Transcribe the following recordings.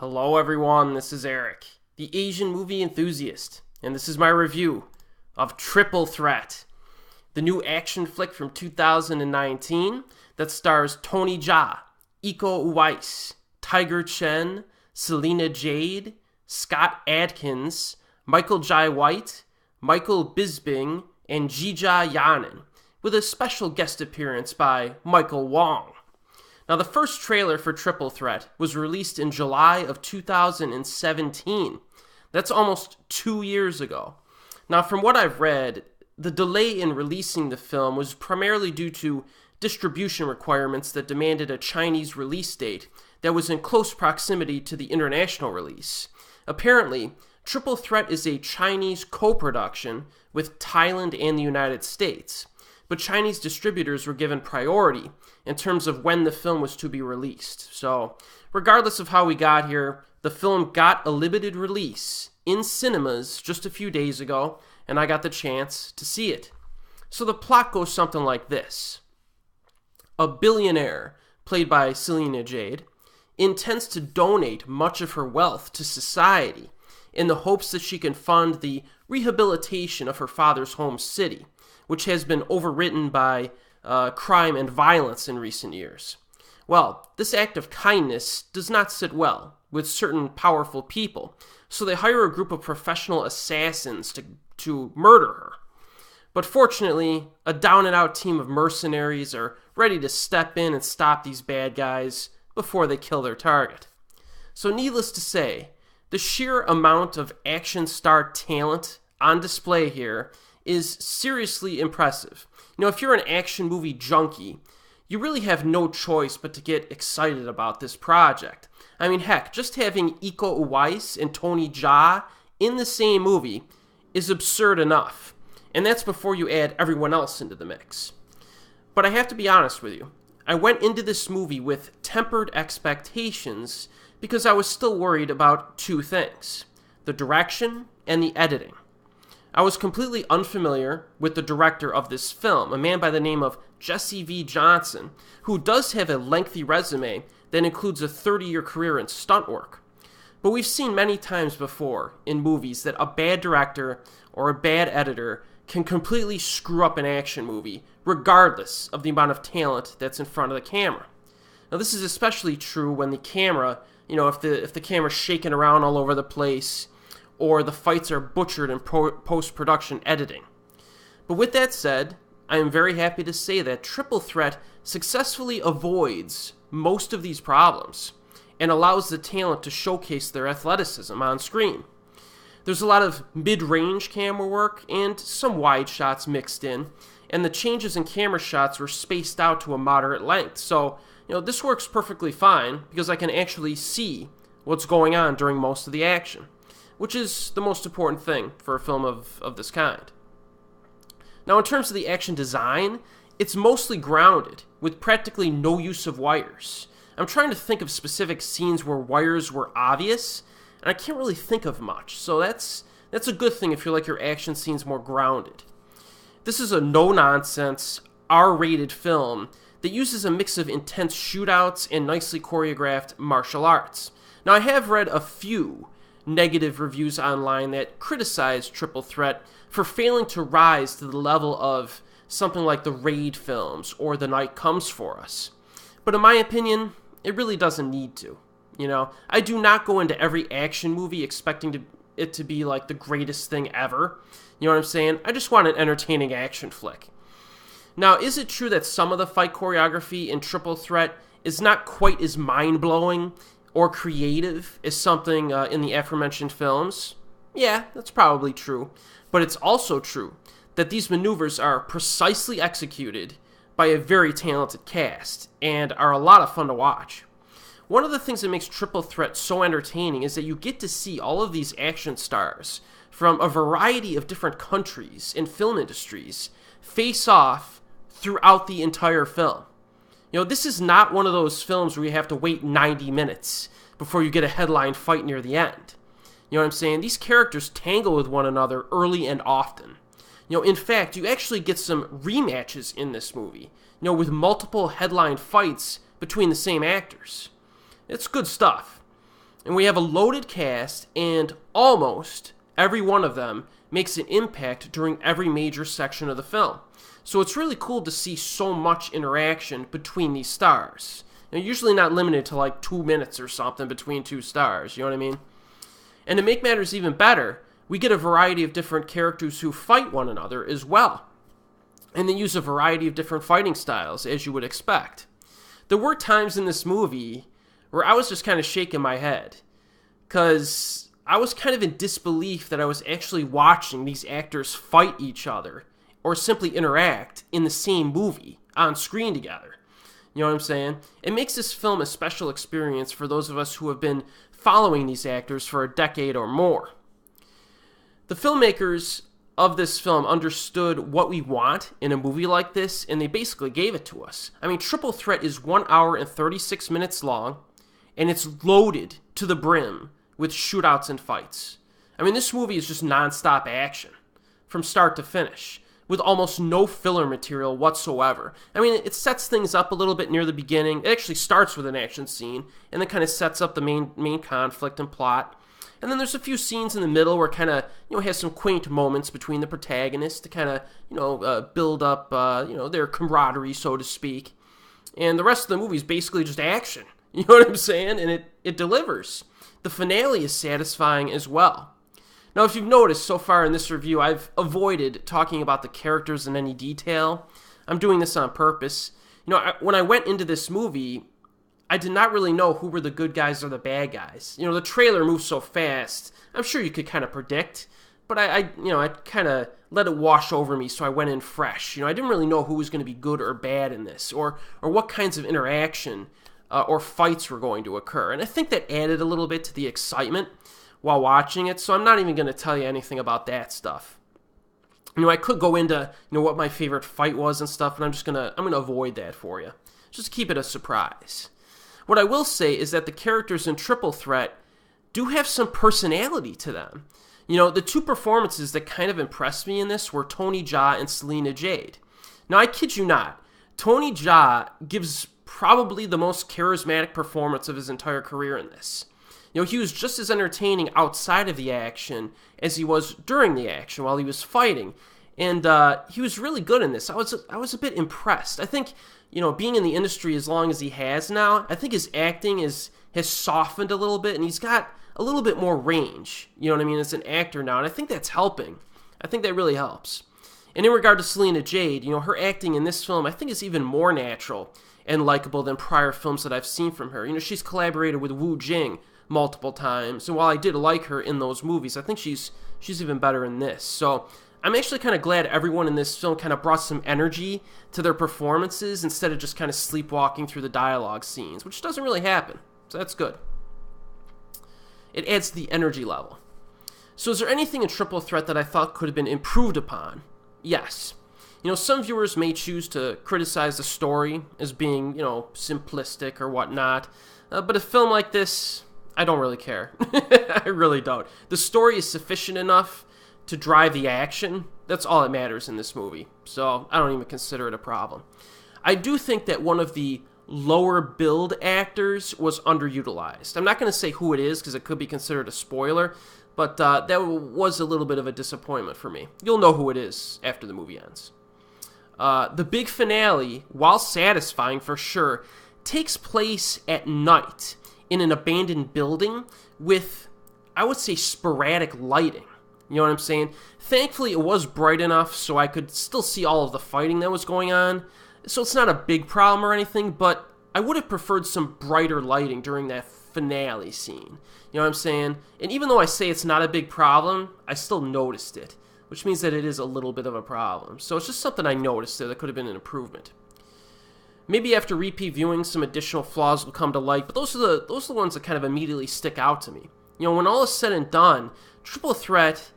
Hello everyone, this is Erik, the Asian movie enthusiast, and this is my review of Triple Threat, the new action flick from 2019 that stars Tony Jaa, Iko Uwais, Chen, Celina Jade, Scott Adkins, Michael Jai White, Michael Bisping, and JeeJa Yanin, with a special guest appearance by Michael Wong. Now, the first trailer for Triple Threat was released in July of 2017. That's almost 2 years ago. Now, from what I've read, the delay in releasing the film was primarily due to distribution requirements that demanded a Chinese release date that was in close proximity to the international release. Apparently, Triple Threat is a Chinese co-production with Thailand and the United States, but Chinese distributors were given priority in terms of when the film was to be released. So, regardless of how we got here, the film got a limited release in cinemas just a few days ago, and I got the chance to see it. So the plot goes something like this. A billionaire, played by Celina Jade, intends to donate much of her wealth to society in the hopes that she can fund the rehabilitation of her father's home city, which has been overwritten by crime and violence in recent years. Well, this act of kindness does not sit well with certain powerful people, so they hire a group of professional assassins to murder her. But fortunately, a down-and-out team of mercenaries are ready to step in and stop these bad guys before they kill their target. So needless to say, the sheer amount of action star talent on display here is seriously impressive. You know, if you're an action movie junkie, you really have no choice but to get excited about this project. I mean, heck, just having Iko Uwais and Tony Jaa in the same movie is absurd enough. And that's before you add everyone else into the mix. But I have to be honest with you. I went into this movie with tempered expectations because I was still worried about two things: the direction and the editing. I was completely unfamiliar with the director of this film, a man by the name of Jesse V. Johnson, who does have a lengthy resume that includes a 30-year career in stunt work. But we've seen many times before in movies that a bad director or a bad editor can completely screw up an action movie, regardless of the amount of talent that's in front of the camera. Now, this is especially true when the camera, if the camera's shaking around all over the place, or the fights are butchered in post-production editing. But with that said, I am very happy to say that Triple Threat successfully avoids most of these problems and allows the talent to showcase their athleticism on screen. There's a lot of mid-range camera work and some wide shots mixed in, and the changes in camera shots were spaced out to a moderate length. So, this works perfectly fine because I can actually see what's going on during most of the action, which is the most important thing for a film of this kind. Now, in terms of the action design, it's mostly grounded, with practically no use of wires. I'm trying to think of specific scenes where wires were obvious, and I can't really think of much, so that's a good thing if you like your action scenes more grounded. This is a no-nonsense, R-rated film that uses a mix of intense shootouts and nicely choreographed martial arts. Now, I have read a few negative reviews online that criticize Triple Threat for failing to rise to the level of something like the Raid films or The Night Comes For Us. But in my opinion, it really doesn't need to. I do not go into every action movie expecting it to be like the greatest thing ever. You know what I'm saying? I just want an entertaining action flick. Now, is it true that some of the fight choreography in Triple Threat is not quite as mind-blowing or creative as something in the aforementioned films? Yeah, that's probably true. But it's also true that these maneuvers are precisely executed by a very talented cast and are a lot of fun to watch. One of the things that makes Triple Threat so entertaining is that you get to see all of these action stars from a variety of different countries and film industries face off throughout the entire film. This is not one of those films where you have to wait 90 minutes before you get a headline fight near the end. You know what I'm saying? These characters tangle with one another early and often. In fact, you actually get some rematches in this movie, with multiple headline fights between the same actors. It's good stuff. And we have a loaded cast, and almost every one of them makes an impact during every major section of the film. So it's really cool to see so much interaction between these stars. They're usually not limited to like 2 minutes or something between two stars, you know what I mean? And to make matters even better, we get a variety of different characters who fight one another as well. And they use a variety of different fighting styles, as you would expect. There were times in this movie where I was just kind of shaking my head, because I was kind of in disbelief that I was actually watching these actors fight each other or simply interact in the same movie on screen together. You know what I'm saying? It makes this film a special experience for those of us who have been following these actors for a decade or more. The filmmakers of this film understood what we want in a movie like this, and they basically gave it to us. I mean, Triple Threat is 1 hour and 36 minutes long, and it's loaded to the brim with shootouts and fights. I mean, this movie is just non-stop action from start to finish, with almost no filler material whatsoever. I mean, it sets things up a little bit near the beginning. It actually starts with an action scene, and then kind of sets up the main conflict and plot. And then there's a few scenes in the middle where it kind of, has some quaint moments between the protagonists to kind of, build up, their camaraderie, so to speak. And the rest of the movie is basically just action. You know what I'm saying? And it delivers. The finale is satisfying as well. Now, if you've noticed so far in this review, I've avoided talking about the characters in any detail. I'm doing this on purpose. When I went into this movie, I did not really know who were the good guys or the bad guys. The trailer moves so fast, I'm sure you could kind of predict, but I kind of let it wash over me, so I went in fresh. I didn't really know who was going to be good or bad in this, or what kinds of interaction or fights were going to occur. And I think that added a little bit to the excitement while watching it, so I'm not even going to tell you anything about that stuff. I could go into, what my favorite fight was and stuff, but I'm going to avoid that for you. Just keep it a surprise. What I will say is that the characters in Triple Threat do have some personality to them. The two performances that kind of impressed me in this were Tony Jaa and Celina Jade. Now, I kid you not, Tony Jaa gives probably the most charismatic performance of his entire career in this. He was just as entertaining outside of the action as he was during the action while he was fighting. And he was really good in this. I was a bit impressed. I think, being in the industry as long as he has now, I think his acting has softened a little bit, and he's got a little bit more range, as an actor now, and I think that's helping. I think that really helps. And in regard to Celina Jade, her acting in this film, I think, is even more natural and likable than prior films that I've seen from her. She's collaborated with Wu Jing multiple times, and while I did like her in those movies, I think she's even better in this. So I'm actually kind of glad everyone in this film kind of brought some energy to their performances instead of just kind of sleepwalking through the dialogue scenes, which doesn't really happen, so that's good. It adds to the energy level. So is there anything in Triple Threat that I thought could have been improved upon? Yes. Some viewers may choose to criticize the story as being, simplistic or whatnot, but a film like this, I don't really care. I really don't. The story is sufficient enough to drive the action. That's all that matters in this movie, so I don't even consider it a problem. I do think that one of the lower build actors was underutilized. I'm not going to say who it is because it could be considered a spoiler, but that was a little bit of a disappointment for me. You'll know who it is after the movie ends. The big finale, while satisfying for sure, takes place at night in an abandoned building with, I would say, sporadic lighting. You know what I'm saying? Thankfully, it was bright enough so I could still see all of the fighting that was going on. So it's not a big problem or anything, but I would have preferred some brighter lighting during that finale scene. You know what I'm saying? And even though I say it's not a big problem, I still noticed it, which means that it is a little bit of a problem. So it's just something I noticed there that could have been an improvement. Maybe after repeat viewing, some additional flaws will come to light, but those are the ones that kind of immediately stick out to me. When all is said and done, Triple Threat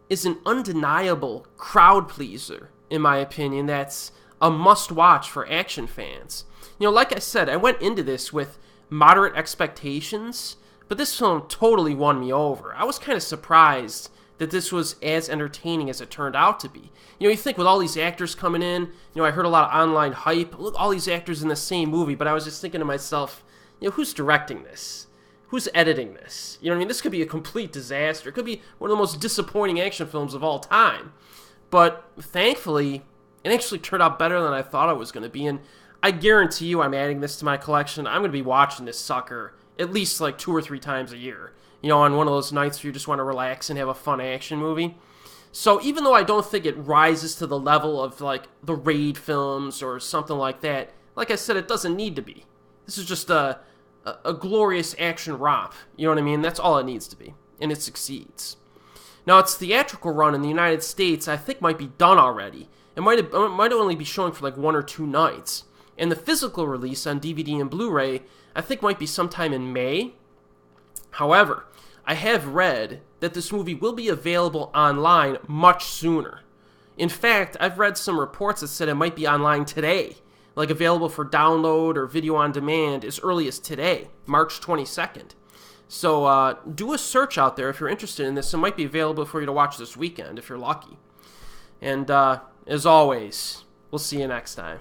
is an undeniable crowd pleaser, in my opinion, that's a must-watch for action fans. Like I said, I went into this with moderate expectations, but this film totally won me over. I was kind of surprised that this was as entertaining as it turned out to be. You think with all these actors coming in, I heard a lot of online hype. Look, all these actors in the same movie, but I was just thinking to myself, who's directing this? who's editing this? You know what I mean? This could be a complete disaster. It could be one of the most disappointing action films of all time. But thankfully, it actually turned out better than I thought it was going to be. And I guarantee you I'm adding this to my collection. I'm going to be watching this sucker at least like 2 or 3 times a year. You know, on one of those nights where you just want to relax and have a fun action movie. So even though I don't think it rises to the level of like the Raid films or something like that, like I said, it doesn't need to be. This is just a glorious action romp. You know what I mean? That's all it needs to be. And it succeeds. Now, its theatrical run in the United States, I think, might be done already. It might only be showing for like 1 or 2 nights. And the physical release on DVD and Blu-ray, I think, might be sometime in May. However, I have read that this movie will be available online much sooner. In fact, I've read some reports that said it might be online today, like available for download or video on demand as early as today, March 22nd. So do a search out there if you're interested in this. It might be available for you to watch this weekend if you're lucky. And as always, we'll see you next time.